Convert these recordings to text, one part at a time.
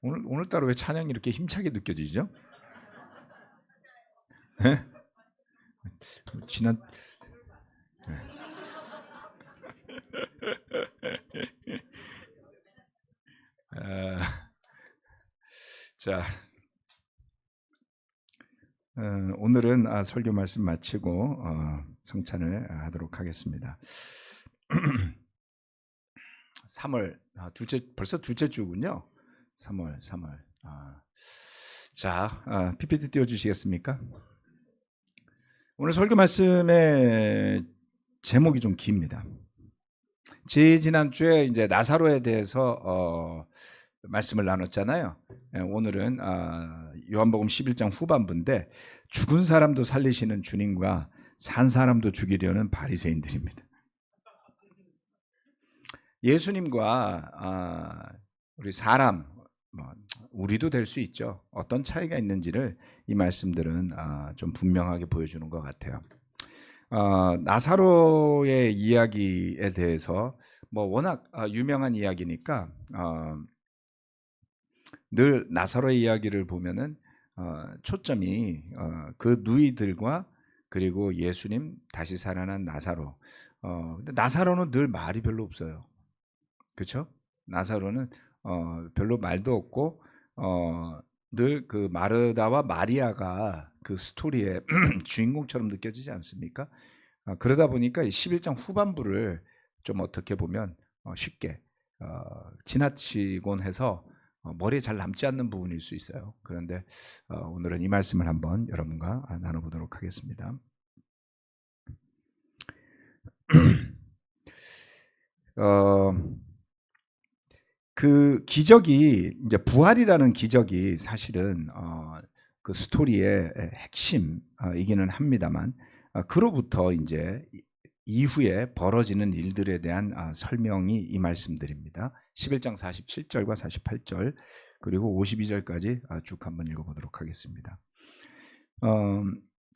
오늘따라 왜 찬양이 이렇게 힘차게 느껴지죠? 네? 지난 네. 아, 자, 오늘은 설교 말씀 마치고 성찬을 하도록 하겠습니다. 3월 벌써 둘째 주군요. 3월. 자, PPT 띄워주시겠습니까? 오늘 설교 말씀의 제목이 좀 깁니다. 지난주에 이제 나사로에 대해서 말씀을 나눴잖아요. 오늘은 요한복음 11장 후반부인데 죽은 사람도 살리시는 주님과 산 사람도 죽이려는 바리새인들입니다. 예수님과 우리 사람, 우리도 될 수 있죠. 어떤 차이가 있는지를 이 말씀들은 좀 분명하게 보여주는 것 같아요. 나사로의 이야기에 대해서 워낙 유명한 이야기니까 늘 나사로의 이야기를 보면은 초점이 그 누이들과 그리고 예수님 다시 살아난 나사로. 근데 나사로는 늘 말이 별로 없어요. 그렇죠? 나사로는 별로 말도 없고 늘 그 마르다와 마리아가 그 스토리의 주인공처럼 느껴지지 않습니까? 그러다 보니까 11장 후반부를 좀 어떻게 보면 쉽게 지나치곤 해서 머리에 잘 남지 않는 부분일 수 있어요. 그런데 오늘은 이 말씀을 한번 여러분과 나눠보도록 하겠습니다. 그 기적이 이제 부활이라는 기적이 사실은 그 스토리의 핵심이기는 합니다만 그로부터 이제 이후에 벌어지는 일들에 대한 설명이 이 말씀들입니다. 11장 47절과 48절 그리고 52절까지 쭉 한번 읽어보도록 하겠습니다.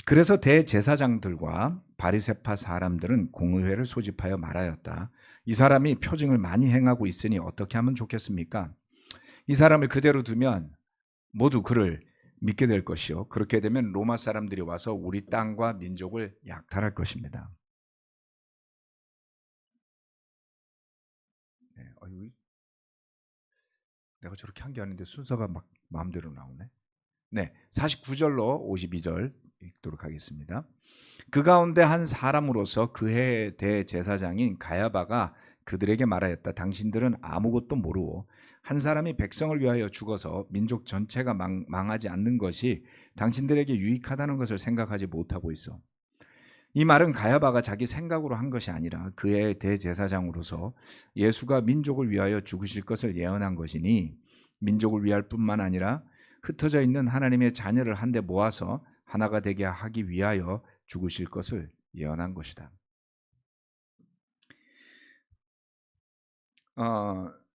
그래서 대제사장들과 바리새파 사람들은 공의회를 소집하여 말하였다. 이 사람이 표징을 많이 행하고 있으니 어떻게 하면 좋겠습니까? 이 사람을 그대로 두면 모두 그를 믿게 될 것이요. 그렇게 되면 로마 사람들이 와서 우리 땅과 민족을 약탈할 것입니다. 네, 내가 저렇게 한 게 아닌데 순서가 막 마음대로 나오네. 네, 49절로 52절 읽도록 하겠습니다. 그 가운데 한 사람으로서 그해 대제사장인 가야바가 그들에게 말하였다. 당신들은 아무것도 모르고 한 사람이 백성을 위하여 죽어서 민족 전체가 망하지 않는 것이 당신들에게 유익하다는 것을 생각하지 못하고 있어. 이 말은 가야바가 자기 생각으로 한 것이 아니라 그의 대제사장으로서 예수가 민족을 위하여 죽으실 것을 예언한 것이니 민족을 위할 뿐만 아니라 흩어져 있는 하나님의 자녀를 한데 모아서 하나가 되게 하기 위하여 죽으실 것을 예언한 것이다.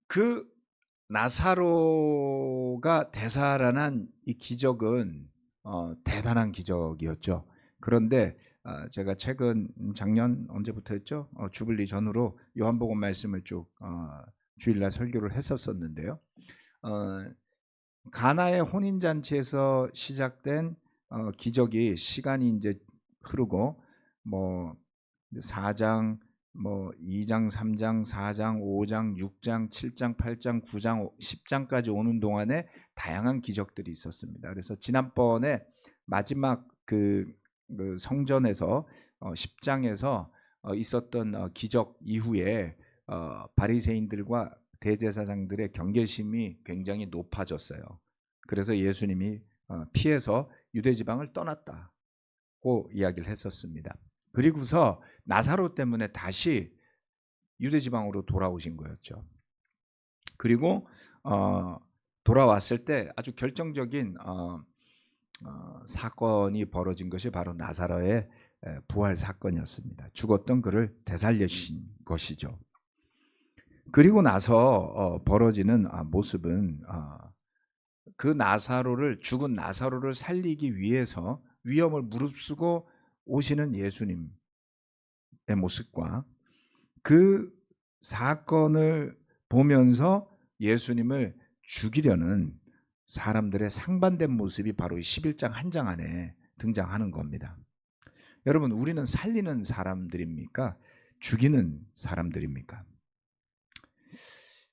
그 나사로가 되살아난 이 기적은 대단한 기적이었죠. 그런데 제가 최근 작년 언제부터였죠? 주빌리 전후로 요한복음 말씀을 쭉 주일날 설교를 했었는데요. 가나의 혼인 잔치에서 시작된 기적이 시간이 이제 흐르고 4장 2장, 3장, 4장, 5장, 6장, 7장, 8장, 9장, 10장까지 오는 동안에 다양한 기적들이 있었습니다. 그래서 지난번에 마지막 그 성전에서 10장에서 있었던 기적 이후에 바리새인들과 대제사장들의 경계심이 굉장히 높아졌어요. 그래서 예수님이 피해서 유대 지방을 떠났다고 이야기를 했었습니다. 그리고서 나사로 때문에 다시 유대 지방으로 돌아오신 거였죠. 그리고 돌아왔을 때 아주 결정적인 사건이 벌어진 것이 바로 나사로의 부활 사건이었습니다. 죽었던 그를 되살리신 것이죠. 그리고 나서 벌어지는 모습은 그 나사로를 죽은 나사로를 살리기 위해서 위험을 무릅쓰고 오시는 예수님의 모습과 그 사건을 보면서 예수님을 죽이려는 사람들의 상반된 모습이 바로 이 11장 한 장 안에 등장하는 겁니다. 여러분, 우리는 살리는 사람들입니까? 죽이는 사람들입니까?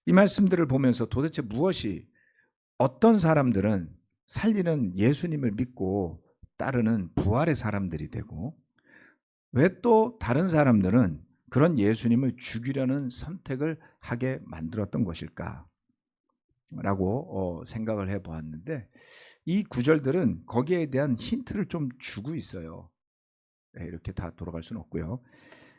이 말씀들을 보면서 도대체 무엇이, 어떤 사람들은 살리는 예수님을 믿고 따르는 부활의 사람들이 되고, 왜 또 다른 사람들은 그런 예수님을 죽이려는 선택을 하게 만들었던 것일까? 라고 생각을 해보았는데, 이 구절들은 거기에 대한 힌트를 좀 주고 있어요. 네, 이렇게 다 돌아갈 수는 없고요.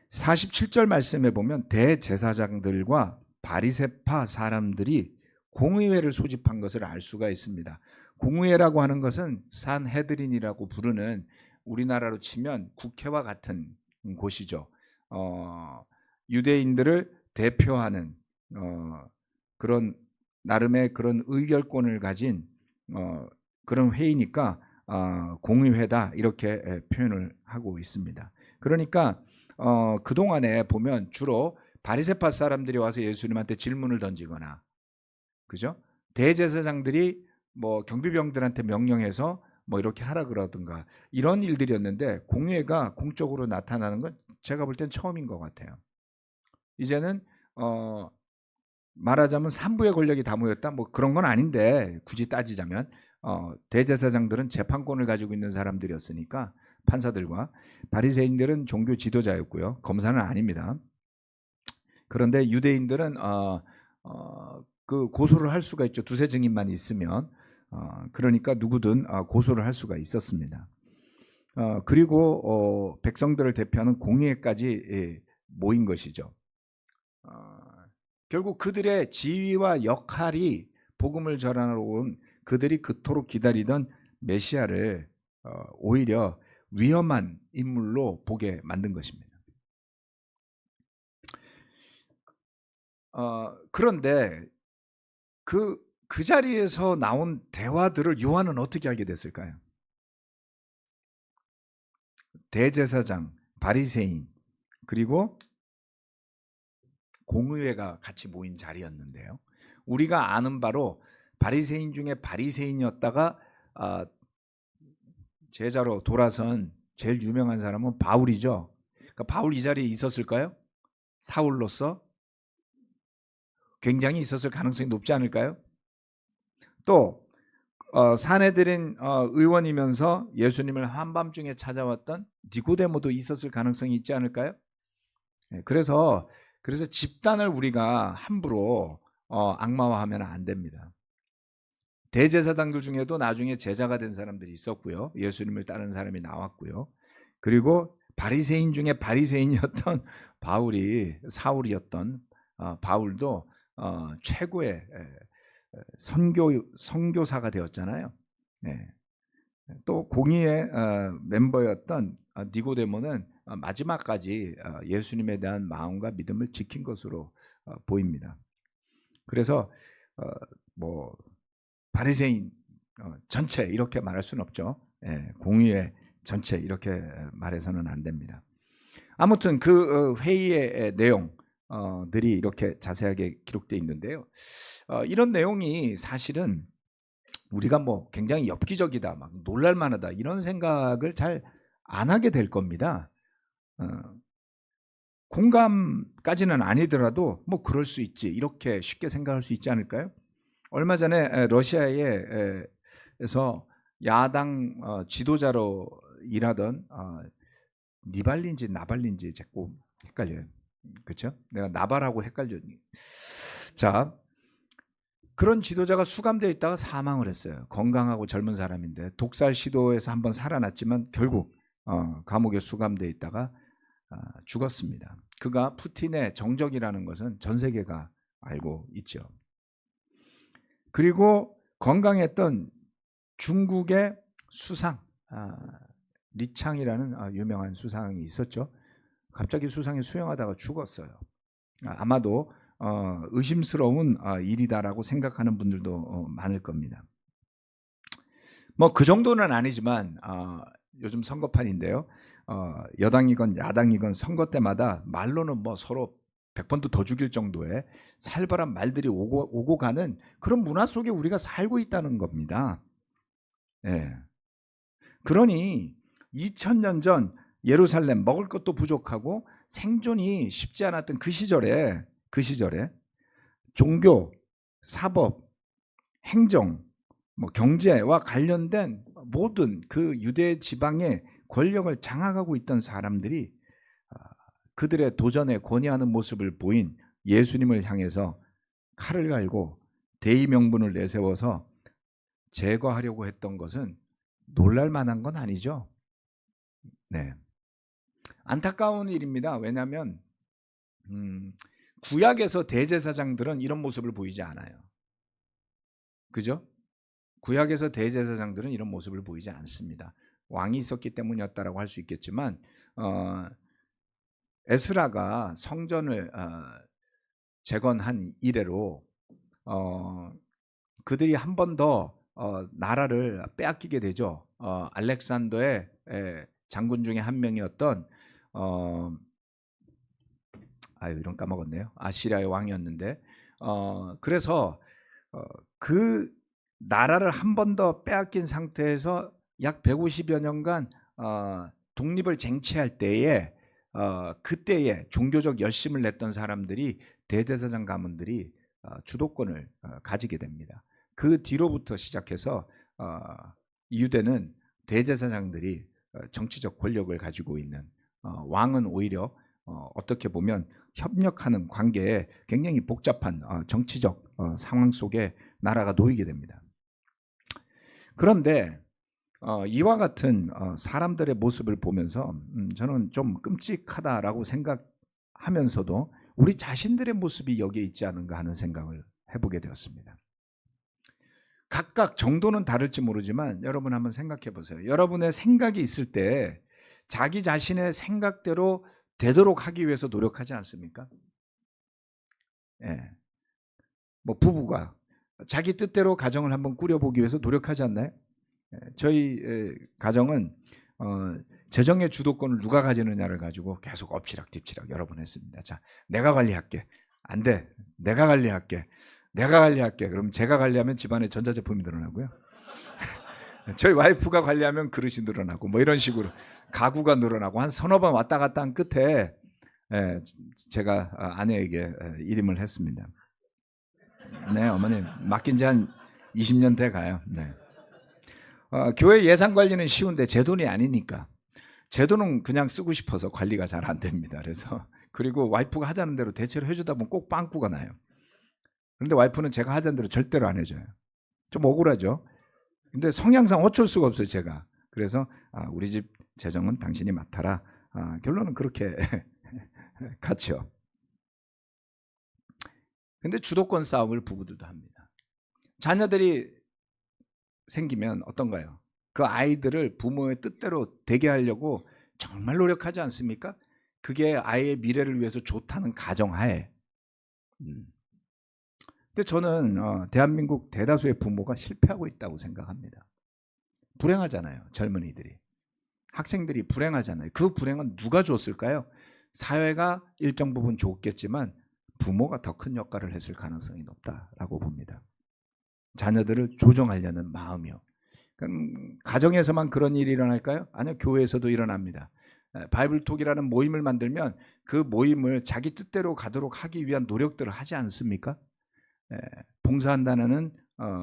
47절 말씀에 보면 대제사장들과 바리새파 사람들이 공의회를 소집한 것을 알 수가 있습니다. 공의회라고 하는 것은 산헤드린이라고 부르는, 우리나라로 치면 국회와 같은 곳이죠. 유대인들을 대표하는 그런 나름의 그런 의결권을 가진 그런 회의니까 공의회다, 이렇게 표현을 하고 있습니다. 그러니까 그동안에 보면 주로 바리새파 사람들이 와서 예수님한테 질문을 던지거나, 그죠? 대제사장들이 뭐 경비병들한테 명령해서 뭐 이렇게 하라 그러든가, 이런 일들이었는데, 공의회가 공적으로 나타나는 건 제가 볼 땐 처음인 것 같아요. 이제는 말하자면 산부의 권력이 다 모였다, 뭐 그런 건 아닌데, 굳이 따지자면 대제사장들은 재판권을 가지고 있는 사람들이었으니까, 판사들과 바리새인들은 종교 지도자였고요. 검사는 아닙니다. 그런데 유대인들은 그 고소를 할 수가 있죠. 두세 증인만 있으면. 그러니까 누구든 고소를 할 수가 있었습니다. 그리고 백성들을 대표하는 공의회까지 모인 것이죠. 결국 그들의 지위와 역할이 복음을 전하러 온 그들이 그토록 기다리던 메시아를 오히려 위험한 인물로 보게 만든 것입니다. 그런데 그 자리에서 나온 대화들을 요한은 어떻게 알게 됐을까요? 대제사장, 바리새인, 그리고 공의회가 같이 모인 자리였는데요. 우리가 아는 바로 바리새인 중에 바리새인이었다가 제자로 돌아선 제일 유명한 사람은 바울이죠. 그러니까 바울 이 자리에 있었을까요? 사울로서 굉장히 있었을 가능성이 높지 않을까요? 또 산헤드린 의원이면서 예수님을 한밤중에 찾아왔던 니고데모도 있었을 가능성이 있지 않을까요? 그래서 집단을 우리가 함부로 악마화하면 안 됩니다. 대제사장들 중에도 나중에 제자가 된 사람들이 있었고요. 예수님을 따르는 사람이 나왔고요. 그리고 바리새인 중에 바리새인이었던 바울이, 사울이었던 바울도 최고의 선교사가 되었잖아요. 네. 또 공의회 멤버였던 니고데모는 마지막까지 예수님에 대한 마음과 믿음을 지킨 것으로 보입니다. 그래서 뭐 바리새인 전체 이렇게 말할 수는 없죠. 공의회 전체 이렇게 말해서는 안 됩니다. 아무튼 그 회의의 내용들이 이렇게 자세하게 기록되어 있는데요. 이런 내용이 사실은 우리가 뭐 굉장히 엽기적이다, 막 놀랄만하다, 이런 생각을 잘 안 하게 될 겁니다. 공감까지는 아니더라도 뭐 그럴 수 있지, 이렇게 쉽게 생각할 수 있지 않을까요? 얼마 전에 러시아에서 야당 지도자로 일하던 니발린지 나발린지 자꾸 헷갈려요. 그렇죠? 내가 나발하고 헷갈려. 자, 그런 지도자가 수감되어 있다가 사망을 했어요. 건강하고 젊은 사람인데 독살 시도에서 한번 살아났지만 결국 감옥에 수감되어 있다가 죽었습니다. 그가 푸틴의 정적이라는 것은 전 세계가 알고 있죠. 그리고 건강했던 중국의 수상, 리창이라는 유명한 수상이 있었죠. 갑자기 수상이 수영하다가 죽었어요. 아마도 의심스러운 일이다라고 생각하는 분들도 많을 겁니다. 뭐 그 정도는 아니지만 요즘 선거판인데요. 여당이건 야당이건 선거 때마다 말로는 뭐 서로 100번도 더 죽일 정도의 살벌한 말들이 오고 가는 그런 문화 속에 우리가 살고 있다는 겁니다. 예. 그러니 2000년 전 예루살렘 먹을 것도 부족하고 생존이 쉽지 않았던 그 시절에 종교, 사법, 행정, 경제와 관련된 모든 그 유대 지방의 권력을 장악하고 있던 사람들이 그들의 도전에 권위하는 모습을 보인 예수님을 향해서 칼을 갈고 대의 명분을 내세워서 제거하려고 했던 것은 놀랄 만한 건 아니죠. 네. 안타까운 일입니다. 왜냐하면 구약에서 대제사장들은 이런 모습을 보이지 않아요. 그죠? 구약에서 대제사장들은 이런 모습을 보이지 않습니다. 왕이 있었기 때문이었다라고 할 수 있겠지만 에스라가 성전을 재건한 이래로 그들이 한 번 더 나라를 빼앗기게 되죠. 알렉산더의 장군 중에 한 명이었던 이름 까먹었네요. 아시리아의 왕이었는데 그래서 그 나라를 한 번 더 빼앗긴 상태에서 약 150여 년간 독립을 쟁취할 때에 그때에 종교적 열심을 냈던 사람들이 대제사장 가문들이 주도권을 가지게 됩니다. 그 뒤로부터 시작해서 유대는 대제사장들이 정치적 권력을 가지고 있는 왕은 오히려 어떻게 보면 협력하는 관계에 굉장히 복잡한 정치적 상황 속에 나라가 놓이게 됩니다. 그런데 이와 같은 사람들의 모습을 보면서 저는 좀 끔찍하다라고 생각하면서도 우리 자신들의 모습이 여기에 있지 않은가 하는 생각을 해보게 되었습니다. 각각 정도는 다를지 모르지만 여러분 한번 생각해 보세요. 여러분의 생각이 있을 때 자기 자신의 생각대로 되도록 하기 위해서 노력하지 않습니까? 예. 부부가 자기 뜻대로 가정을 한번 꾸려보기 위해서 노력하지 않나요? 저희 가정은 재정의 주도권을 누가 가지느냐를 가지고 계속 엎치락뒤치락 여러 번 했습니다. 자, 내가 관리할게. 안 돼. 내가 관리할게. 그럼 제가 관리하면 집안에 전자제품이 늘어나고요. 저희 와이프가 관리하면 그릇이 늘어나고 이런 식으로 가구가 늘어나고 한 서너 번 왔다 갔다 한 끝에 제가 아내에게 일임을 했습니다. 네, 어머님 맡긴 지 한 20년 돼 가요. 네. 교회 예산 관리는 쉬운데 제 돈이 아니니까 제 돈은 그냥 쓰고 싶어서 관리가 잘 안 됩니다. 그래서 그리고 와이프가 하자는 대로 대체로 해주다 보면 꼭 빵꾸가 나요. 그런데 와이프는 제가 하자는 대로 절대로 안 해줘요. 좀 억울하죠. 근데 성향상 어쩔 수가 없어요, 제가. 그래서 우리 집 재정은 당신이 맡아라. 결론은 그렇게 갔죠. 근데 주도권 싸움을 부부들도 합니다. 자녀들이 생기면 어떤가요? 그 아이들을 부모의 뜻대로 되게 하려고 정말 노력하지 않습니까? 그게 아이의 미래를 위해서 좋다는 가정하에. 근데 저는 대한민국 대다수의 부모가 실패하고 있다고 생각합니다. 불행하잖아요. 젊은이들이. 학생들이 불행하잖아요. 그 불행은 누가 줬을까요? 사회가 일정 부분 줬겠지만 부모가 더 큰 역할을 했을 가능성이 높다라고 봅니다. 자녀들을 조정하려는 마음이요. 그럼 가정에서만 그런 일이 일어날까요? 아니요. 교회에서도 일어납니다. 바이블톡이라는 모임을 만들면 그 모임을 자기 뜻대로 가도록 하기 위한 노력들을 하지 않습니까? 봉사한다는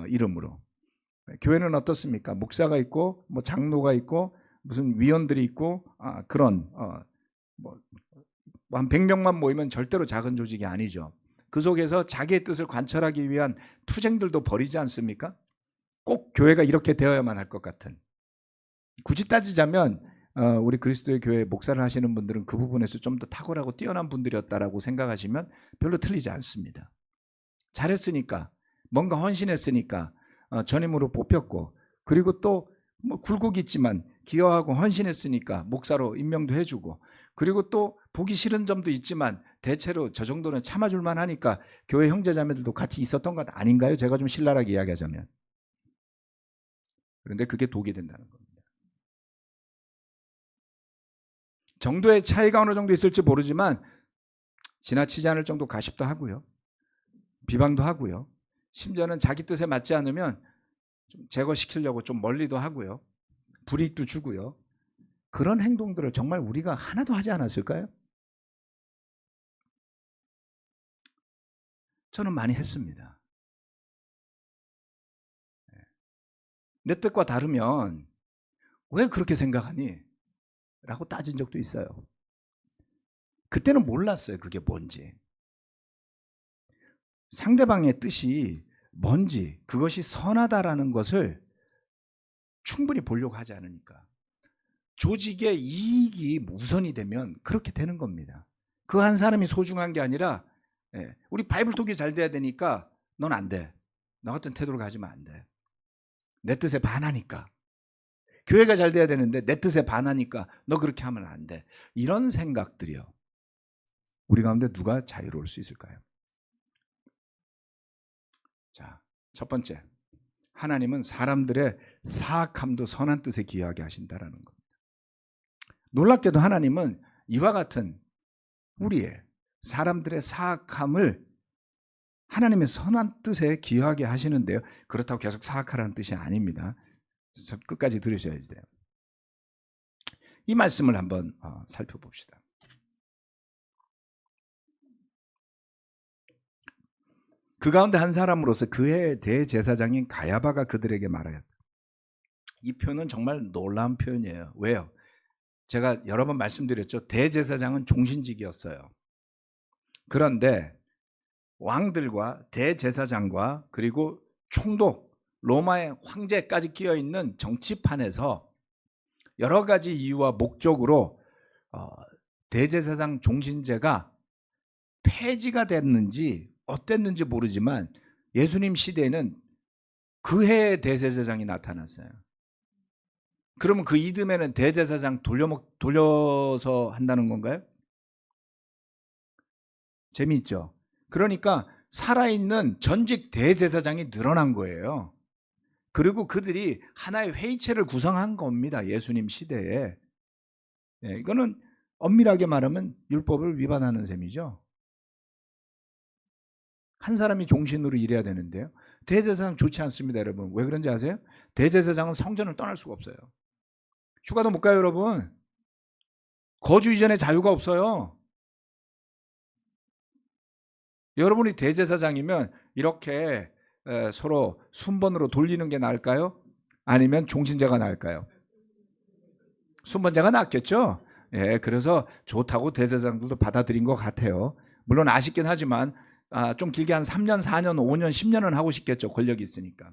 이름으로. 교회는 어떻습니까? 목사가 있고 장로가 있고 무슨 위원들이 있고 그런 한 100명만 모이면 절대로 작은 조직이 아니죠. 그 속에서 자기의 뜻을 관철하기 위한 투쟁들도 벌이지 않습니까? 꼭 교회가 이렇게 되어야만 할 것 같은. 굳이 따지자면 우리 그리스도의 교회 목사를 하시는 분들은 그 부분에서 좀 더 탁월하고 뛰어난 분들이었다라고 생각하시면 별로 틀리지 않습니다. 잘했으니까, 뭔가 헌신했으니까 전임으로 뽑혔고, 그리고 또 굴곡이 있지만 기여하고 헌신했으니까 목사로 임명도 해주고, 그리고 또 보기 싫은 점도 있지만 대체로 저 정도는 참아줄 만하니까 교회 형제자매들도 같이 있었던 것 아닌가요? 제가 좀 신랄하게 이야기하자면. 그런데 그게 독이 된다는 겁니다. 정도의 차이가 어느 정도 있을지 모르지만 지나치지 않을 정도 가십도 하고요. 비방도 하고요. 심지어는 자기 뜻에 맞지 않으면 좀 제거시키려고 좀 멀리도 하고요. 불이익도 주고요. 그런 행동들을 정말 우리가 하나도 하지 않았을까요? 저는 많이 했습니다. 내 뜻과 다르면 왜 그렇게 생각하니? 라고 따진 적도 있어요. 그때는 몰랐어요. 그게 뭔지. 상대방의 뜻이 뭔지, 그것이 선하다라는 것을 충분히 보려고 하지 않으니까. 조직의 이익이 우선이 되면 그렇게 되는 겁니다. 그 한 사람이 소중한 게 아니라 우리 바이블 통계 잘 돼야 되니까 넌 안 돼. 너 같은 태도를 가지면 안 돼. 내 뜻에 반하니까. 교회가 잘 돼야 되는데 내 뜻에 반하니까 너 그렇게 하면 안 돼. 이런 생각들이요. 우리 가운데 누가 자유로울 수 있을까요? 자, 첫 번째. 하나님은 사람들의 사악함도 선한 뜻에 기여하게 하신다라는 겁니다. 놀랍게도 하나님은 이와 같은 우리의 사람들의 사악함을 하나님의 선한 뜻에 기여하게 하시는데요. 그렇다고 계속 사악하라는 뜻이 아닙니다. 끝까지 들으셔야 돼요. 이 말씀을 한번 살펴봅시다. 그 가운데 한 사람으로서 그의 대제사장인 가야바가 그들에게 말하였다. 이 표현은 정말 놀라운 표현이에요. 왜요? 제가 여러 번 말씀드렸죠. 대제사장은 종신직이었어요. 그런데 왕들과 대제사장과 그리고 총독, 로마의 황제까지 끼어있는 정치판에서 여러 가지 이유와 목적으로 대제사장 종신제가 폐지가 됐는지 어땠는지 모르지만 예수님 시대에는 그 해에 대제사장이 나타났어요. 그러면 그 이듬해는 대제사장 돌려서 한다는 건가요? 재미있죠? 그러니까 살아있는 전직 대제사장이 늘어난 거예요. 그리고 그들이 하나의 회의체를 구성한 겁니다. 예수님 시대에. 이거는 엄밀하게 말하면 율법을 위반하는 셈이죠. 한 사람이 종신으로 일해야 되는데요. 대제사장 좋지 않습니다, 여러분. 왜 그런지 아세요? 대제사장은 성전을 떠날 수가 없어요. 휴가도 못 가요, 여러분. 거주 이전에 자유가 없어요. 여러분이 대제사장이면 이렇게 서로 순번으로 돌리는 게 나을까요? 아니면 종신제가 나을까요? 순번제가 낫겠죠? 예, 그래서 좋다고 대제사장들도 받아들인 것 같아요. 물론 아쉽긴 하지만 좀 길게 한 3년, 4년, 5년, 10년은 하고 싶겠죠. 권력이 있으니까.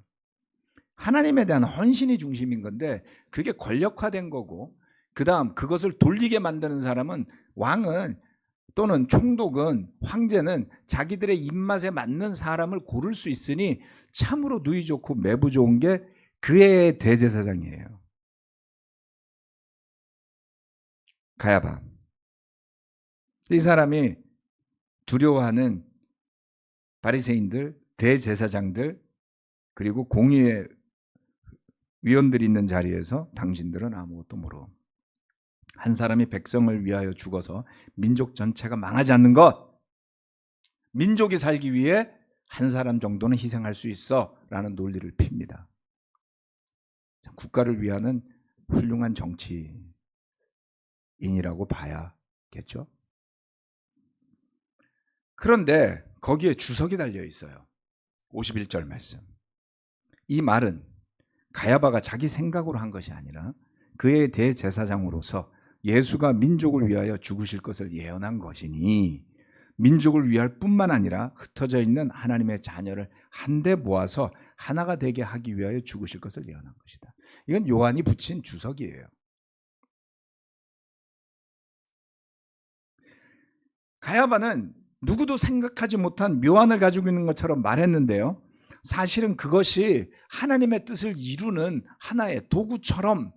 하나님에 대한 헌신이 중심인 건데 그게 권력화된 거고 그 다음 그것을 돌리게 만드는 사람은 왕은 또는 총독은 황제는 자기들의 입맛에 맞는 사람을 고를 수 있으니 참으로 누이 좋고 매부 좋은 게 그의 대제사장이에요. 가야바. 이 사람이 두려워하는 바리새인들, 대제사장들 그리고 공의의 위원들이 있는 자리에서 당신들은 아무것도 모르. 한 사람이 백성을 위하여 죽어서 민족 전체가 망하지 않는 것. 민족이 살기 위해 한 사람 정도는 희생할 수 있어 라는 논리를 핍니다. 국가를 위하는 훌륭한 정치인이라고 봐야겠죠. 그런데 거기에 주석이 달려 있어요. 51절 말씀. 이 말은 가야바가 자기 생각으로 한 것이 아니라 그의 대제사장으로서 예수가 민족을 위하여 죽으실 것을 예언한 것이니 민족을 위할 뿐만 아니라 흩어져 있는 하나님의 자녀를 한데 모아서 하나가 되게 하기 위하여 죽으실 것을 예언한 것이다. 이건 요한이 붙인 주석이에요. 가야바는 누구도 생각하지 못한 묘안을 가지고 있는 것처럼 말했는데요. 사실은 그것이 하나님의 뜻을 이루는 하나의 도구처럼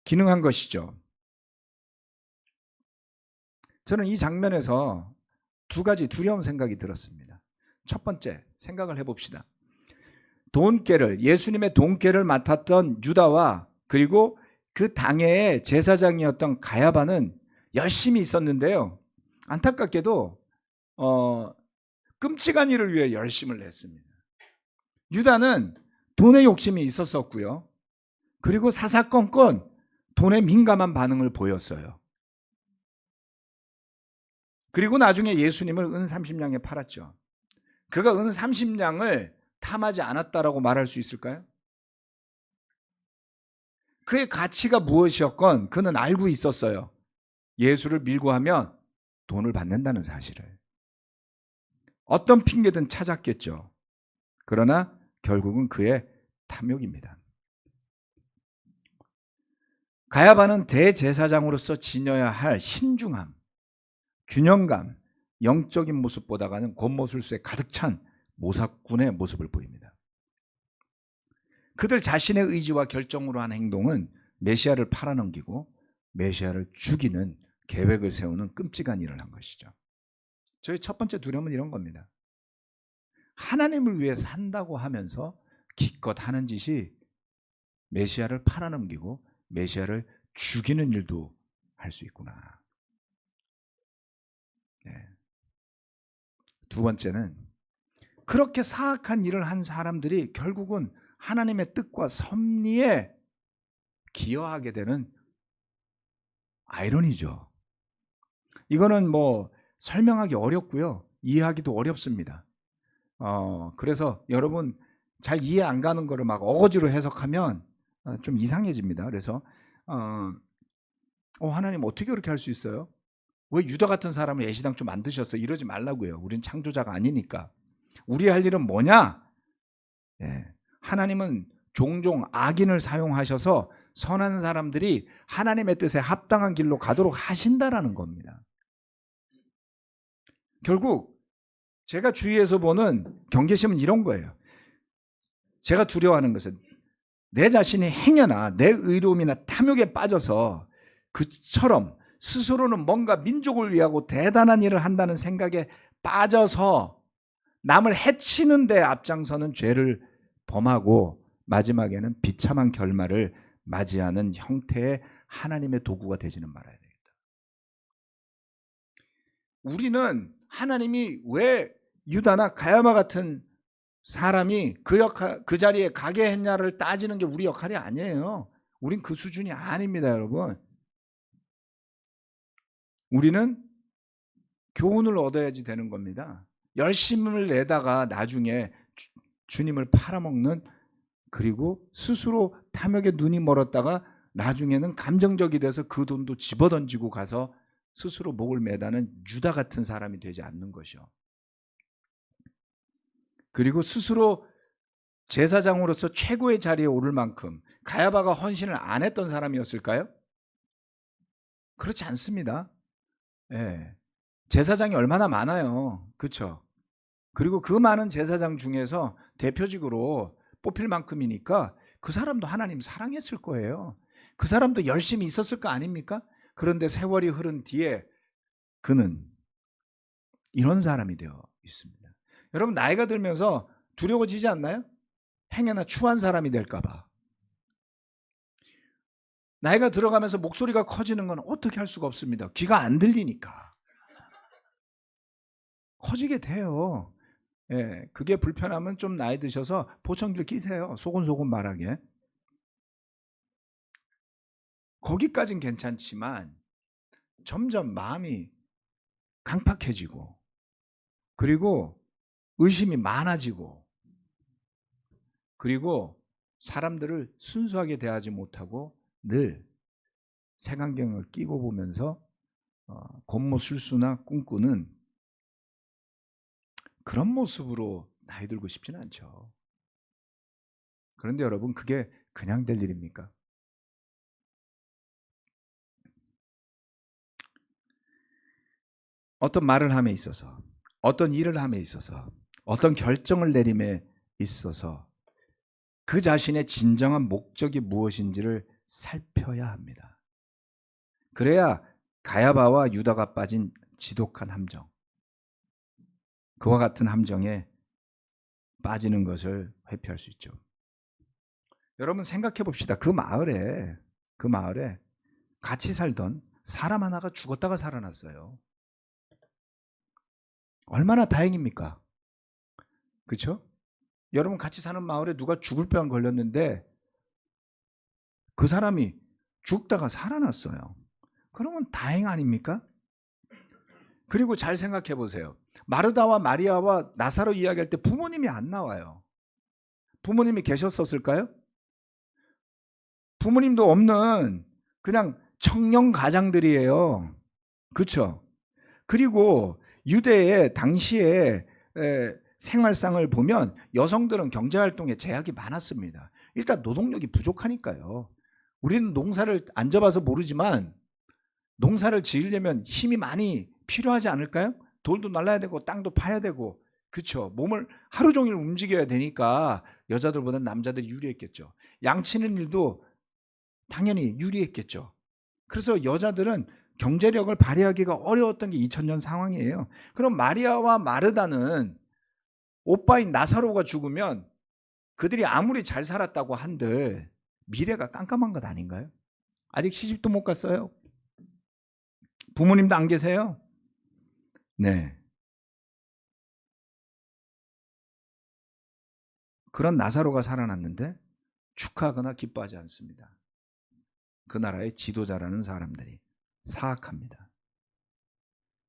기능한 것이죠. 저는 이 장면에서 두 가지 두려운 생각이 들었습니다. 첫 번째, 생각을 해봅시다. 돈깨를, 예수님의 돈깨를 맡았던 유다와 그리고 그 당해의 제사장이었던 가야바는 열심히 있었는데요. 안타깝게도 끔찍한 일을 위해 열심을 냈습니다. 유다는 돈의 욕심이 있었었고요. 그리고 사사건건 돈에 민감한 반응을 보였어요. 그리고 나중에 예수님을 은 30냥에 팔았죠. 그가 은 30냥을 탐하지 않았다라고 말할 수 있을까요? 그의 가치가 무엇이었건 그는 알고 있었어요. 예수를 밀고 하면 돈을 받는다는 사실을. 어떤 핑계든 찾았겠죠. 그러나 결국은 그의 탐욕입니다. 가야바는 대제사장으로서 지녀야 할 신중함, 균형감, 영적인 모습보다는 겉모술수에 가득 찬 모사꾼의 모습을 보입니다. 그들 자신의 의지와 결정으로 한 행동은 메시아를 팔아넘기고 메시아를 죽이는 계획을 세우는 끔찍한 일을 한 것이죠. 저희 첫 번째 두려움은 이런 겁니다. 하나님을 위해 산다고 하면서 기껏 하는 짓이 메시아를 팔아넘기고 메시아를 죽이는 일도 할 수 있구나. 네. 두 번째는 그렇게 사악한 일을 한 사람들이 결국은 하나님의 뜻과 섭리에 기여하게 되는 아이러니죠. 이거는 뭐 설명하기 어렵고요. 이해하기도 어렵습니다. 그래서 여러분 잘 이해 안 가는 거를 막 어거지로 해석하면 좀 이상해집니다. 그래서 하나님 어떻게 그렇게 할 수 있어요? 왜 유다 같은 사람을 애시당초 만드셨어? 이러지 말라고요. 우린 창조자가 아니니까. 우리 할 일은 뭐냐? 하나님은 종종 악인을 사용하셔서 선한 사람들이 하나님의 뜻에 합당한 길로 가도록 하신다라는 겁니다. 결국 제가 주위에서 보는 경계심은 이런 거예요. 제가 두려워하는 것은 내 자신이 행여나 내 의로움이나 탐욕에 빠져서 그처럼 스스로는 뭔가 민족을 위하고 대단한 일을 한다는 생각에 빠져서 남을 해치는 데 앞장서는 죄를 범하고 마지막에는 비참한 결말을 맞이하는 형태의 하나님의 도구가 되지는 말아야 되겠다. 우리는 하나님이 왜 유다나 가야마 같은 사람이 그 자리에 가게 했냐를 따지는 게 우리 역할이 아니에요. 우린 그 수준이 아닙니다, 여러분. 우리는 교훈을 얻어야지 되는 겁니다. 열심을 내다가 나중에 주님을 팔아먹는, 그리고 스스로 탐욕에 눈이 멀었다가 나중에는 감정적이 돼서 그 돈도 집어던지고 가서 스스로 목을 매다는 유다 같은 사람이 되지 않는 것이요. 그리고 스스로 제사장으로서 최고의 자리에 오를 만큼 가야바가 헌신을 안 했던 사람이었을까요? 그렇지 않습니다. 제사장이 얼마나 많아요. 그렇죠? 그리고 그 많은 제사장 중에서 대표직으로 뽑힐 만큼이니까 그 사람도 하나님 사랑했을 거예요. 그 사람도 열심히 있었을 거 아닙니까? 그런데 세월이 흐른 뒤에 그는 이런 사람이 되어 있습니다. 여러분 나이가 들면서 두려워지지 않나요? 행여나 추한 사람이 될까 봐. 나이가 들어가면서 목소리가 커지는 건 어떻게 할 수가 없습니다. 귀가 안 들리니까. 커지게 돼요. 그게 불편하면 좀 나이 드셔서 보청기를 끼세요. 소곤소곤 말하게. 거기까진 괜찮지만 점점 마음이 강팍해지고 그리고 의심이 많아지고 그리고 사람들을 순수하게 대하지 못하고 늘 색안경을 끼고 보면서 겉모술수나 꿈꾸는 그런 모습으로 나이 들고 싶지는 않죠. 그런데 여러분 그게 그냥 될 일입니까? 어떤 말을 함에 있어서, 어떤 일을 함에 있어서, 어떤 결정을 내림에 있어서 그 자신의 진정한 목적이 무엇인지를 살펴야 합니다. 그래야 가야바와 유다가 빠진 지독한 함정, 그와 같은 함정에 빠지는 것을 회피할 수 있죠. 여러분 생각해 봅시다. 그 마을에 같이 살던 사람 하나가 죽었다가 살아났어요. 얼마나 다행입니까? 그렇죠? 여러분 같이 사는 마을에 누가 죽을 병 걸렸는데 그 사람이 죽다가 살아났어요. 그러면 다행 아닙니까? 그리고 잘 생각해 보세요. 마르다와 마리아와 나사로 이야기할 때 부모님이 안 나와요. 부모님이 계셨었을까요? 부모님도 없는 그냥 청년 가장들이에요. 그렇죠? 그리고 유대의 당시에 생활상을 보면 여성들은 경제활동에 제약이 많았습니다. 일단 노동력이 부족하니까요. 우리는 농사를 안 져봐서 모르지만 농사를 지으려면 힘이 많이 필요하지 않을까요? 돌도 날라야 되고 땅도 파야 되고, 그렇죠? 몸을 하루 종일 움직여야 되니까 여자들보다 남자들이 유리했겠죠. 양치는 일도 당연히 유리했겠죠. 그래서 여자들은 경제력을 발휘하기가 어려웠던 게 2000년 상황이에요. 그럼 마리아와 마르다는 오빠인 나사로가 죽으면 그들이 아무리 잘 살았다고 한들 미래가 깜깜한 것 아닌가요? 아직 시집도 못 갔어요. 부모님도 안 계세요. 네. 그런 나사로가 살아났는데 축하하거나 기뻐하지 않습니다. 그 나라의 지도자라는 사람들이 사악합니다.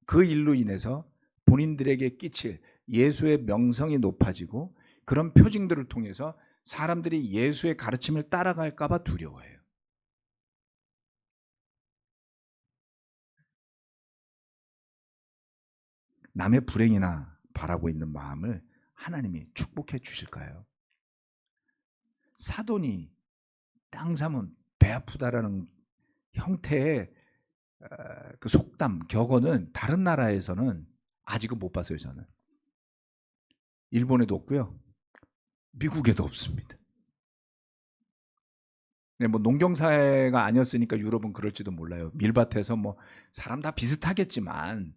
그 일로 인해서 본인들에게 끼칠 예수의 명성이 높아지고 그런 표징들을 통해서 사람들이 예수의 가르침을 따라갈까 봐 두려워해요. 남의 불행이나 바라고 있는 마음을 하나님이 축복해 주실까요? 사돈이 땅 사면 배 아프다라는 형태의 그 속담, 격언은 다른 나라에서는 아직은 못 봤어요. 저는 일본에도 없고요, 미국에도 없습니다. 네, 뭐 농경사회가 아니었으니까 유럽은 그럴지도 몰라요. 밀밭에서 뭐 사람 다 비슷하겠지만,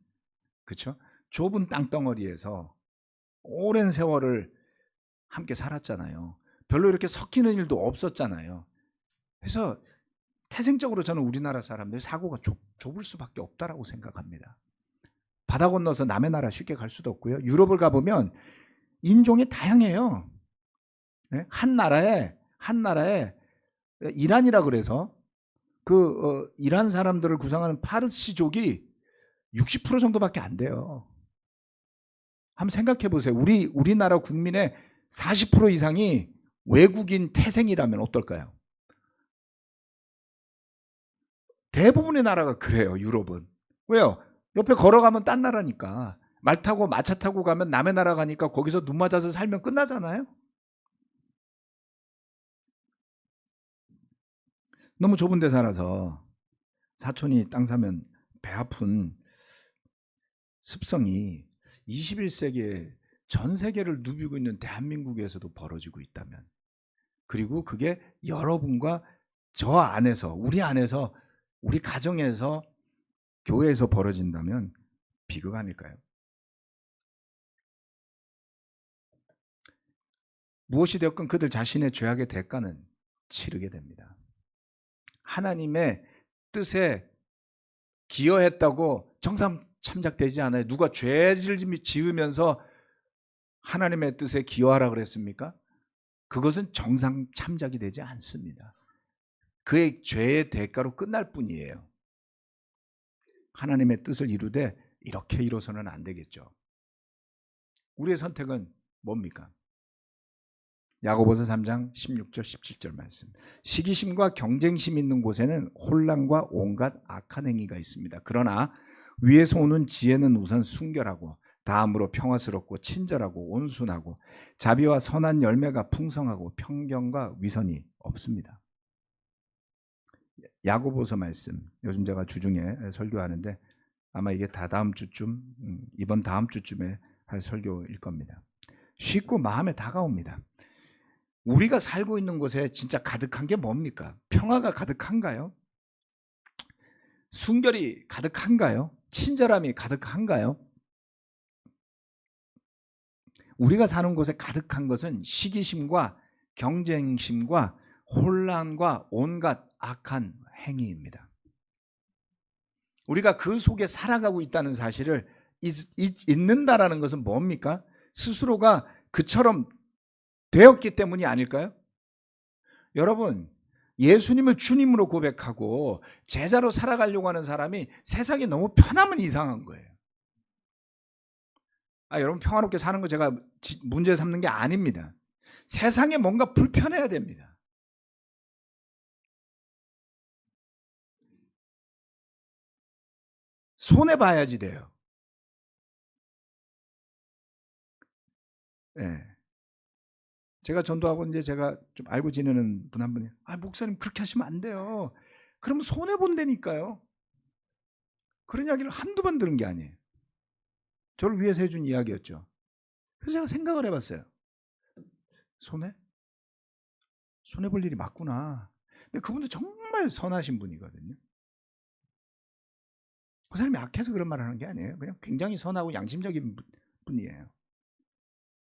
그렇죠? 좁은 땅덩어리에서 오랜 세월을 함께 살았잖아요. 별로 이렇게 섞이는 일도 없었잖아요. 그래서 태생적으로 저는 우리나라 사람들 사고가 좁을 수밖에 없다라고 생각합니다. 바다 건너서 남의 나라 쉽게 갈 수도 없고요. 유럽을 가보면 인종이 다양해요. 네? 한 나라에 이란이라 그래서 이란 사람들을 구성하는 파르시족이 60% 정도밖에 안 돼요. 한번 생각해 보세요. 우리나라 국민의 40% 이상이 외국인 태생이라면 어떨까요? 대부분의 나라가 그래요. 유럽은. 왜요? 옆에 걸어가면 딴 나라니까. 말 타고 마차 타고 가면 남의 나라 가니까 거기서 눈 맞아서 살면 끝나잖아요. 너무 좁은 데 살아서 사촌이 땅 사면 배 아픈 습성이 21세기에 전 세계를 누비고 있는 대한민국에서도 벌어지고 있다면, 그리고 그게 여러분과 저 안에서, 우리 가정에서, 교회에서 벌어진다면 비극 아닐까요? 무엇이 되었건 그들 자신의 죄악의 대가는 치르게 됩니다. 하나님의 뜻에 기여했다고 정상 참작되지 않아요. 누가 죄를 지으면서 하나님의 뜻에 기여하라 그랬습니까? 그것은 정상 참작이 되지 않습니다. 그의 죄의 대가로 끝날 뿐이에요. 하나님의 뜻을 이루되 이렇게 이뤄서는 안 되겠죠. 우리의 선택은 뭡니까? 야고보서 3장 16절 17절 말씀. 시기심과 경쟁심 있는 곳에는 혼란과 온갖 악한 행위가 있습니다. 그러나 위에서 오는 지혜는 우선 순결하고 다음으로 평화스럽고 친절하고 온순하고 자비와 선한 열매가 풍성하고 편견과 위선이 없습니다. 야고보서 말씀, 요즘 제가 주중에 설교하는데 아마 이게 다다음 주쯤, 이번 다음 주쯤에 할 설교일 겁니다. 쉽고 마음에 다가옵니다. 우리가 살고 있는 곳에 진짜 가득한 게 뭡니까? 평화가 가득한가요? 순결이 가득한가요? 친절함이 가득한가요? 우리가 사는 곳에 가득한 것은 시기심과 경쟁심과 혼란과 온갖 악한 행위입니다. 우리가 그 속에 살아가고 있다는 사실을 있는다라는 것은 뭡니까? 스스로가 그처럼 되었기 때문이 아닐까요? 여러분, 예수님을 주님으로 고백하고 제자로 살아가려고 하는 사람이 세상이 너무 편하면 이상한 거예요. 여러분, 평화롭게 사는 거 제가 문제 삼는 게 아닙니다. 세상에 뭔가 불편해야 됩니다. 손해봐야지 돼요. 네. 제가 전도하고 이제 제가 좀 알고 지내는 분 한 분이, 목사님 그렇게 하시면 안 돼요. 그러면 손해본다니까요. 그런 이야기를 한두 번 들은 게 아니에요. 저를 위해서 해준 이야기였죠. 그래서 제가 생각을 해봤어요. 손해볼 일이 맞구나. 근데 그분도 정말 선하신 분이거든요. 그 사람이 약해서 그런 말을 하는 게 아니에요. 그냥 굉장히 선하고 양심적인 분이에요.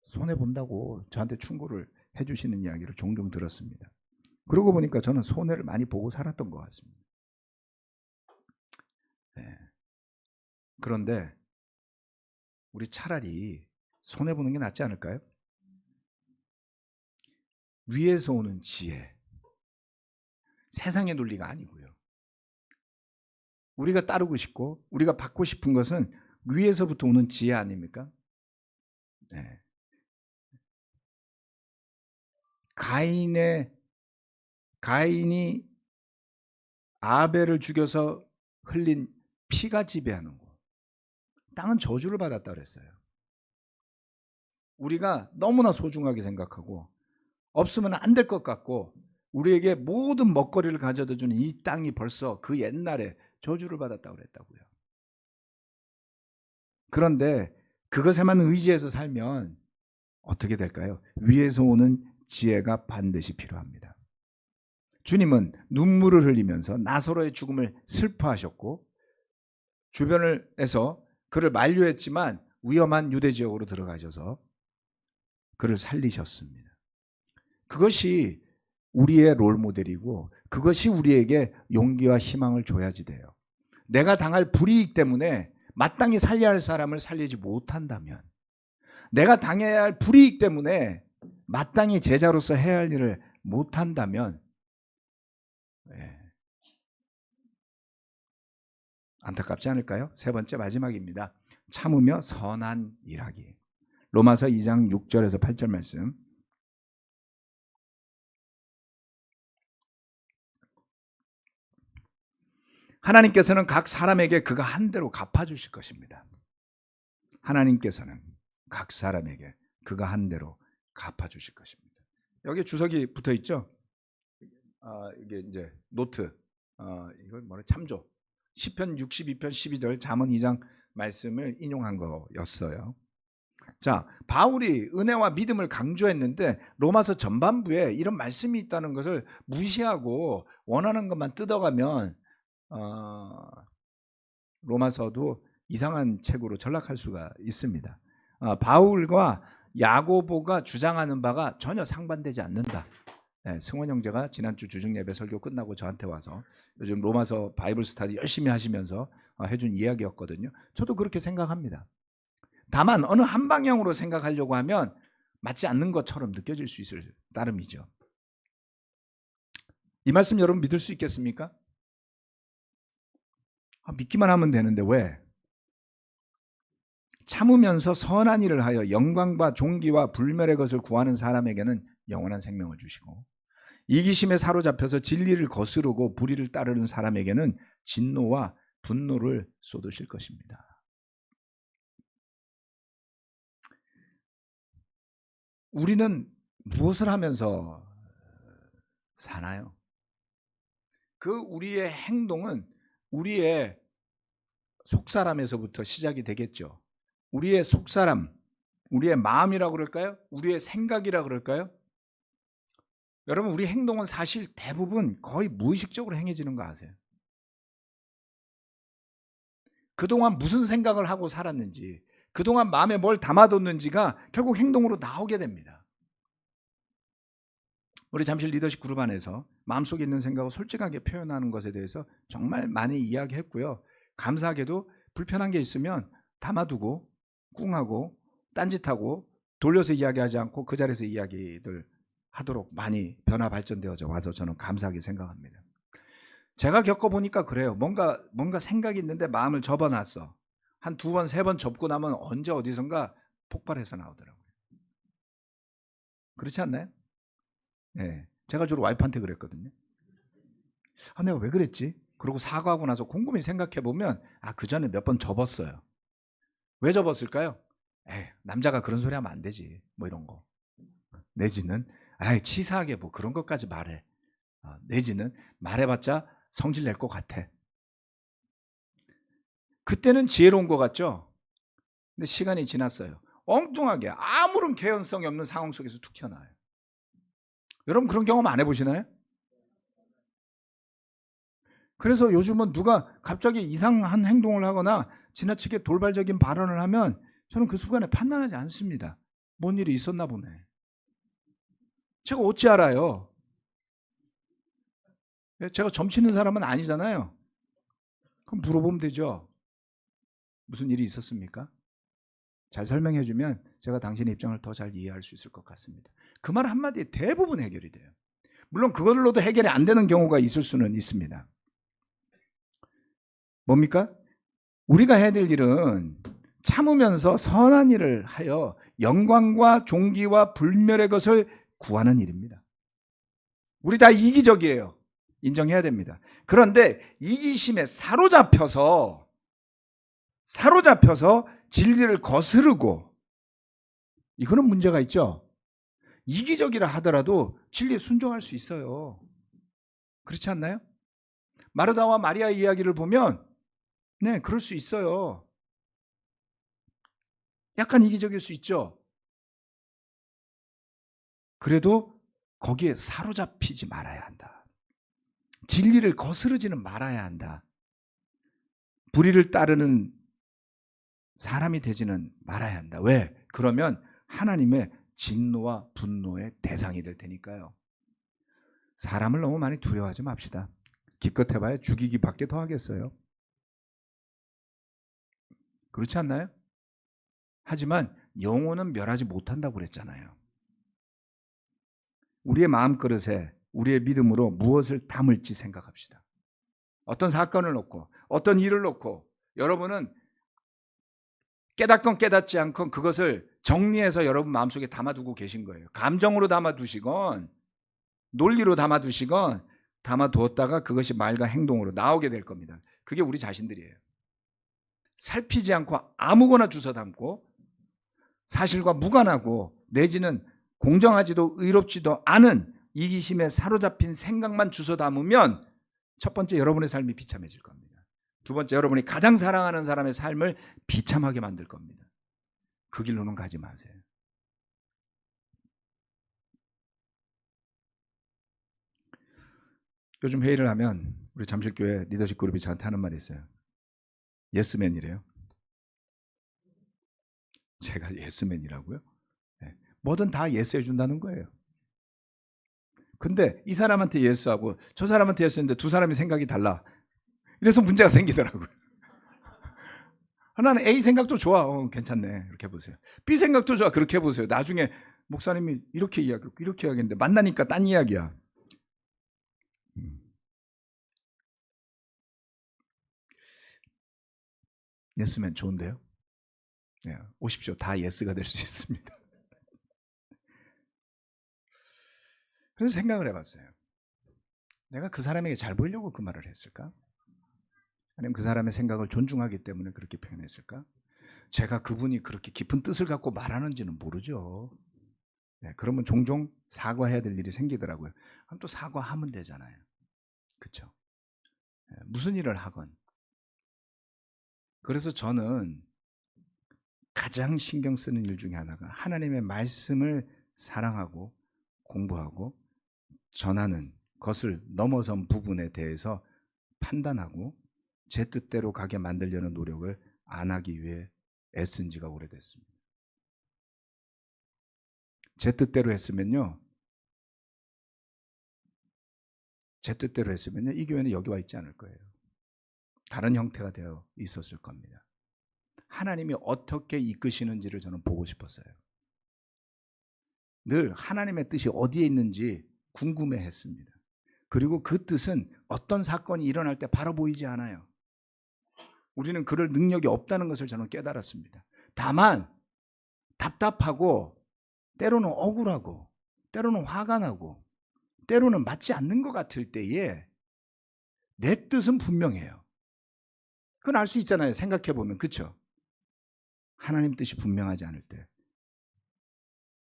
손해본다고 저한테 충고를 해주시는 이야기를 종종 들었습니다. 그러고 보니까 저는 손해를 많이 보고 살았던 것 같습니다. 네. 그런데 우리 차라리 손해보는 게 낫지 않을까요? 위에서 오는 지혜, 세상의 논리가 아니고요. 우리가 따르고 싶고 우리가 받고 싶은 것은 위에서부터 오는 지혜 아닙니까? 네. 가인이 아벨을 죽여서 흘린 피가 지배하는 거. 땅은 저주를 받았다 그랬어요. 우리가 너무나 소중하게 생각하고 없으면 안 될 것 같고 우리에게 모든 먹거리를 가져다 주는 이 땅이 벌써 그 옛날에 저주를 받았다고 그랬다고요. 그런데 그것에만 의지해서 살면 어떻게 될까요? 위에서 오는 지혜가 반드시 필요합니다. 주님은 눈물을 흘리면서 나사로의 죽음을 슬퍼하셨고 주변에서 그를 만류했지만 위험한 유대 지역으로 들어가셔서 그를 살리셨습니다. 그것이 우리의 롤모델이고 그것이 우리에게 용기와 희망을 줘야지 돼요. 내가 당할 불이익 때문에 마땅히 살려야 할 사람을 살리지 못한다면, 내가 당해야 할 불이익 때문에 마땅히 제자로서 해야 할 일을 못한다면 안타깝지 않을까요? 세 번째 마지막입니다. 참으며 선한 일하기. 로마서 2장 6절에서 8절 말씀. 하나님께서는 각 사람에게 그가 한 대로 갚아주실 것입니다. 하나님께서는 각 사람에게 그가 한 대로 갚아주실 것입니다. 여기 주석이 붙어 있죠? 이게 이제 노트, 이걸 뭐래 참조. 시편 62편 12절 잠언 2장 말씀을 인용한 거였어요. 자, 바울이 은혜와 믿음을 강조했는데 로마서 전반부에 이런 말씀이 있다는 것을 무시하고 원하는 것만 뜯어가면 로마서도 이상한 책으로 전락할 수가 있습니다. 바울과 야고보가 주장하는 바가 전혀 상반되지 않는다. 승원 형제가 지난주 주중 예배 설교 끝나고 저한테 와서 요즘 로마서 바이블 스터디 열심히 하시면서 해준 이야기였거든요. 저도 그렇게 생각합니다. 다만 어느 한 방향으로 생각하려고 하면 맞지 않는 것처럼 느껴질 수 있을 따름이죠. 이 말씀 여러분 믿을 수 있겠습니까? 믿기만 하면 되는데 왜? 참으면서 선한 일을 하여 영광과 존귀와 불멸의 것을 구하는 사람에게는 영원한 생명을 주시고, 이기심에 사로잡혀서 진리를 거스르고 불의를 따르는 사람에게는 진노와 분노를 쏟으실 것입니다. 우리는 무엇을 하면서 사나요? 그 우리의 행동은 우리의 속사람에서부터 시작이 되겠죠. 우리의 속사람, 우리의 마음이라고 그럴까요? 우리의 생각이라고 그럴까요? 여러분, 우리 행동은 사실 대부분 거의 무의식적으로 행해지는 거 아세요? 그동안 무슨 생각을 하고 살았는지, 그동안 마음에 뭘 담아뒀는지가 결국 행동으로 나오게 됩니다. 우리 잠실 리더십 그룹 안에서 마음속에 있는 생각을 솔직하게 표현하는 것에 대해서 정말 많이 이야기했고요. 감사하게도 불편한 게 있으면 담아두고 꿍하고 딴짓하고 돌려서 이야기하지 않고 그 자리에서 이야기들 하도록 많이 변화 발전되어져 와서 저는 감사하게 생각합니다. 제가 겪어보니까 그래요. 뭔가 생각이 있는데 마음을 접어놨어. 한 2번, 3번 접고 나면 언제 어디선가 폭발해서 나오더라고요. 그렇지 않나요? 네. 제가 주로 와이프한테 그랬거든요. 아, 내가 왜 그랬지? 그러고 사과하고 나서 곰곰이 생각해보면 그 전에 몇 번 접었어요. 왜 접었을까요? 남자가 그런 소리 하면 안 되지. 뭐 이런 거. 내지는 치사하게 뭐 그런 것까지 말해. 내지는 말해봤자 성질 낼 것 같아. 그때는 지혜로운 것 같죠? 근데 시간이 지났어요. 엉뚱하게 아무런 개연성이 없는 상황 속에서 툭 튀어나와요. 여러분 그런 경험 안 해보시나요? 그래서 요즘은 누가 갑자기 이상한 행동을 하거나 지나치게 돌발적인 발언을 하면 저는 그 순간에 판단하지 않습니다. 뭔 일이 있었나 보네. 제가 어찌 알아요? 제가 점치는 사람은 아니잖아요. 그럼 물어보면 되죠. 무슨 일이 있었습니까? 잘 설명해 주면 제가 당신의 입장을 더 잘 이해할 수 있을 것 같습니다. 그 말 한마디에 대부분 해결이 돼요. 물론 그걸로도 해결이 안 되는 경우가 있을 수는 있습니다. 뭡니까? 우리가 해야 될 일은 참으면서 선한 일을 하여 영광과 존귀와 불멸의 것을 구하는 일입니다. 우리 다 이기적이에요. 인정해야 됩니다. 그런데 이기심에 사로잡혀서 진리를 거스르고 이거는 문제가 있죠. 이기적이라 하더라도 진리에 순종할 수 있어요. 그렇지 않나요? 마르다와 마리아 이야기를 보면 네, 그럴 수 있어요. 약간 이기적일 수 있죠. 그래도 거기에 사로잡히지 말아야 한다. 진리를 거스르지는 말아야 한다. 불의를 따르는 사람이 되지는 말아야 한다. 왜? 그러면 하나님의 진노와 분노의 대상이 될 테니까요. 사람을 너무 많이 두려워하지 맙시다. 기껏 해봐야 죽이기밖에 더 하겠어요. 그렇지 않나요? 하지만 영혼은 멸하지 못한다고 그랬잖아요. 우리의 마음그릇에 우리의 믿음으로 무엇을 담을지 생각합시다. 어떤 사건을 놓고 어떤 일을 놓고 여러분은 깨닫건 깨닫지 않건 그것을 정리해서 여러분 마음속에 담아두고 계신 거예요. 감정으로 담아두시건 논리로 담아두시건 담아두었다가 그것이 말과 행동으로 나오게 될 겁니다. 그게 우리 자신들이에요. 살피지 않고 아무거나 주워 담고 사실과 무관하고 내지는 공정하지도 의롭지도 않은 이기심에 사로잡힌 생각만 주워 담으면 첫 번째 여러분의 삶이 비참해질 겁니다. 두 번째 여러분이 가장 사랑하는 사람의 삶을 비참하게 만들 겁니다. 그 길로는 가지 마세요. 요즘 회의를 하면 우리 잠실교회 리더십 그룹이 저한테 하는 말이 있어요. 예스맨이래요. 제가 예스맨이라고요? 네. 뭐든 다 예스 해준다는 거예요. 근데 이 사람한테 예스하고 저 사람한테 예스했는데 두 사람이 생각이 달라. 이래서 문제가 생기더라고요. 하나는 A 생각도 좋아. 괜찮네. 이렇게 해보세요. B 생각도 좋아. 그렇게 해보세요. 나중에 목사님이 이렇게 이야기하고 이렇게 이야기했는데 만나니까 딴 이야기야. 예스맨 좋은데요? 네, 오십시오. 다 예스가 될 수 있습니다. 그래서 생각을 해봤어요. 내가 그 사람에게 잘 보이려고 그 말을 했을까? 아니면 그 사람의 생각을 존중하기 때문에 그렇게 표현했을까? 제가 그분이 그렇게 깊은 뜻을 갖고 말하는지는 모르죠. 네, 그러면 종종 사과해야 될 일이 생기더라고요. 그럼 또 사과하면 되잖아요. 그렇죠? 네, 무슨 일을 하건. 그래서 저는 가장 신경 쓰는 일 중에 하나가 하나님의 말씀을 사랑하고 공부하고 전하는 것을 넘어선 부분에 대해서 판단하고 제 뜻대로 가게 만들려는 노력을 안 하기 위해 애쓴 지가 오래됐습니다. 제 뜻대로 했으면요. 이 교회는 여기 와 있지 않을 거예요. 다른 형태가 되어 있었을 겁니다. 하나님이 어떻게 이끄시는지를 저는 보고 싶었어요. 늘 하나님의 뜻이 어디에 있는지 궁금해했습니다. 그리고 그 뜻은 어떤 사건이 일어날 때 바로 보이지 않아요. 우리는 그럴 능력이 없다는 것을 저는 깨달았습니다. 다만 답답하고 때로는 억울하고 때로는 화가 나고 때로는 맞지 않는 것 같을 때에 내 뜻은 분명해요. 그건 알 수 있잖아요. 생각해보면. 그렇죠? 하나님 뜻이 분명하지 않을 때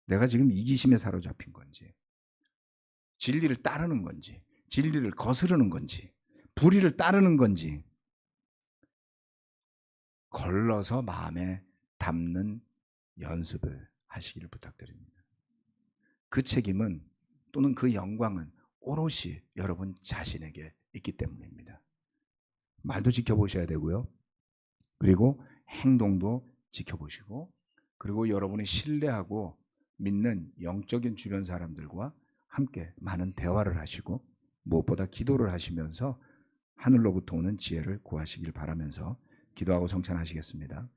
내가 지금 이기심에 사로잡힌 건지 진리를 따르는 건지 진리를 거스르는 건지 불의를 따르는 건지 걸러서 마음에 담는 연습을 하시기를 부탁드립니다. 그 책임은 또는 그 영광은 오롯이 여러분 자신에게 있기 때문입니다. 말도 지켜보셔야 되고요. 그리고 행동도 지켜보시고 그리고 여러분이 신뢰하고 믿는 영적인 주변 사람들과 함께 많은 대화를 하시고 무엇보다 기도를 하시면서 하늘로부터 오는 지혜를 구하시길 바라면서 기도하고 성찬하시겠습니다.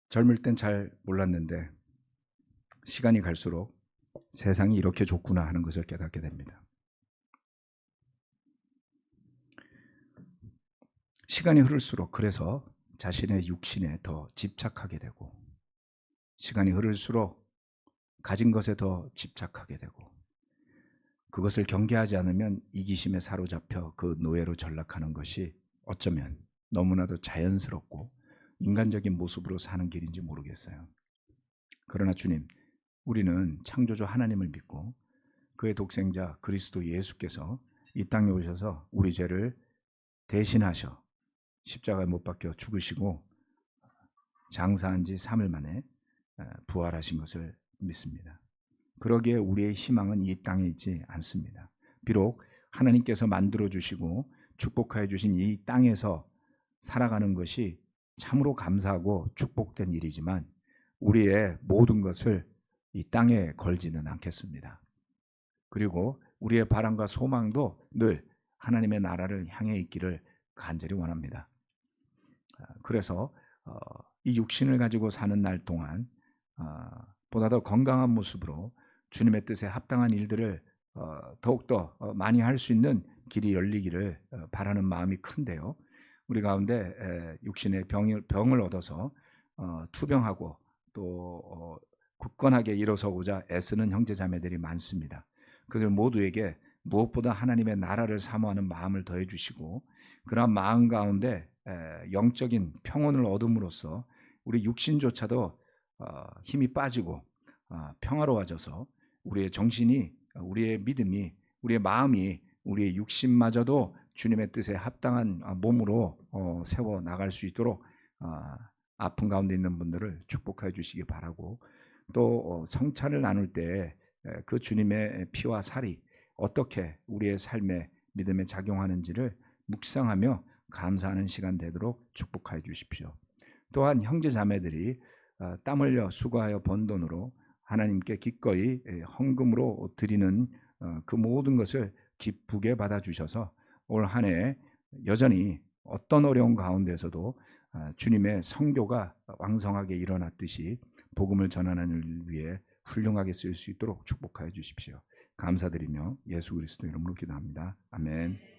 젊을 땐 잘 몰랐는데 시간이 갈수록 세상이 이렇게 좋구나 하는 것을 깨닫게 됩니다. 시간이 흐를수록 그래서 자신의 육신에 더 집착하게 되고 시간이 흐를수록 가진 것에 더 집착하게 되고 그것을 경계하지 않으면 이기심에 사로잡혀 그 노예로 전락하는 것이 어쩌면 너무나도 자연스럽고 인간적인 모습으로 사는 길인지 모르겠어요. 그러나 주님, 우리는 창조주 하나님을 믿고 그의 독생자 그리스도 예수께서 이 땅에 오셔서 우리 죄를 대신하셔 십자가에 못 박혀 죽으시고 장사한 지 3일 만에 부활하신 것을 믿습니다. 그러기에 우리의 희망은 이 땅에 있지 않습니다. 비록 하나님께서 만들어주시고 축복하여 주신 이 땅에서 살아가는 것이 참으로 감사하고 축복된 일이지만 우리의 모든 것을 이 땅에 걸지는 않겠습니다. 그리고 우리의 바람과 소망도 늘 하나님의 나라를 향해 있기를 간절히 원합니다. 그래서 이 육신을 가지고 사는 날 동안 보다 더 건강한 모습으로 주님의 뜻에 합당한 일들을 더욱더 많이 할 수 있는 길이 열리기를 바라는 마음이 큰데요. 우리 가운데 육신의 병을 얻어서 투병하고 또 굳건하게 일어서고자 애쓰는 형제자매들이 많습니다. 그들 모두에게 무엇보다 하나님의 나라를 사모하는 마음을 더해 주시고 그러한 마음 가운데 영적인 평온을 얻음으로써 우리 육신조차도 힘이 빠지고 평화로워져서 우리의 정신이 우리의 믿음이 우리의 마음이 우리의 육신마저도 주님의 뜻에 합당한 몸으로 세워 나갈 수 있도록 아픈 가운데 있는 분들을 축복해 주시기 바라고 또 성찬을 나눌 때 그 주님의 피와 살이 어떻게 우리의 삶에 믿음에 작용하는지를 묵상하며 감사하는 시간 되도록 축복해 주십시오. 또한 형제 자매들이 땀 흘려 수고하여 번 돈으로 하나님께 기꺼이 헌금으로 드리는 그 모든 것을 기쁘게 받아주셔서 올 한 해 여전히 어떤 어려운 가운데서도 주님의 성교가 왕성하게 일어났듯이 복음을 전하는 일을 위해 훌륭하게 쓸 수 있도록 축복하여 주십시오. 감사드리며 예수 그리스도 이름으로 기도합니다. 아멘.